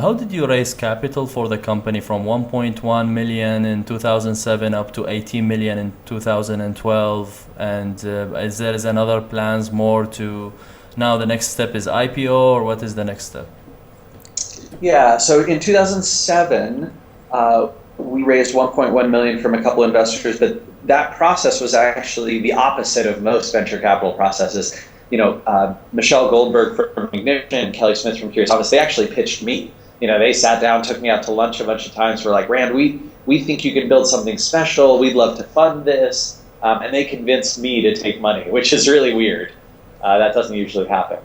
how did you raise capital for the company from 1.1 million in 2007 up to 18 million in 2012? And is there another plans more to now the next step is IPO, or what is the next step? Yeah, so in 2007, we raised 1.1 million from a couple investors, but that process was actually the opposite of most venture capital processes. Michelle Goldberg from Ignition and Kelly Smith from Curious Office, they actually pitched me. They sat down, took me out to lunch a bunch of times. We're like, Rand, we think you can build something special. We'd love to fund this. And they convinced me to take money, which is really weird. That doesn't usually happen.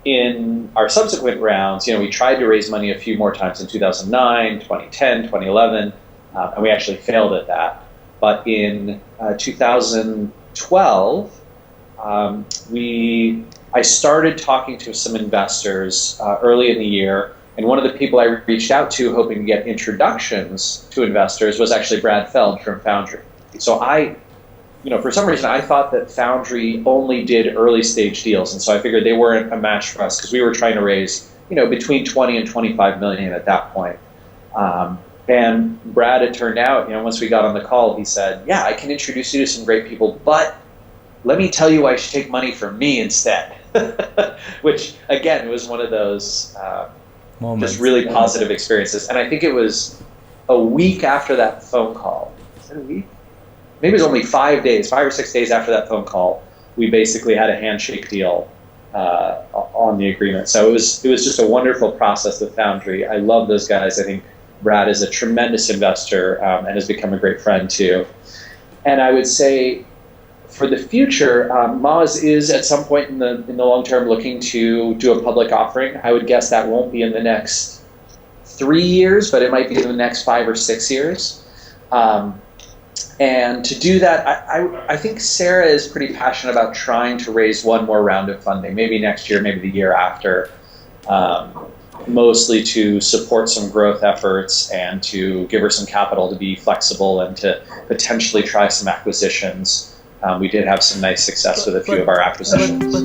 In our subsequent rounds, we tried to raise money a few more times in 2009, 2010, 2011, and we actually failed at that. But in 2012, I started talking to some investors early in the year, and one of the people I reached out to hoping to get introductions to investors was actually Brad Feld from Foundry. So for some reason, I thought that Foundry only did early stage deals, and so I figured they weren't a match for us because we were trying to raise, between 20 and 25 million at that point. And Brad, it turned out, once we got on the call, he said, yeah, I can introduce you to some great people, but let me tell you why you should take money from me instead. Which, again, was one of those just really positive experiences. And I think it was a week after that phone call. Is it a week? Maybe it was only 5 or 6 days after that phone call, we basically had a handshake deal on the agreement. So it was just a wonderful process with Foundry. I love those guys. I think Brad is a tremendous investor and has become a great friend too. And I would say for the future, Moz is at some point in the long term looking to do a public offering. I would guess that won't be in the next 3 years, but it might be in the next 5 or 6 years. And to do that, I think Sarah is pretty passionate about trying to raise one more round of funding, maybe next year, maybe the year after, mostly to support some growth efforts and to give her some capital to be flexible and to potentially try some acquisitions. We did have some nice success with a few of our acquisitions.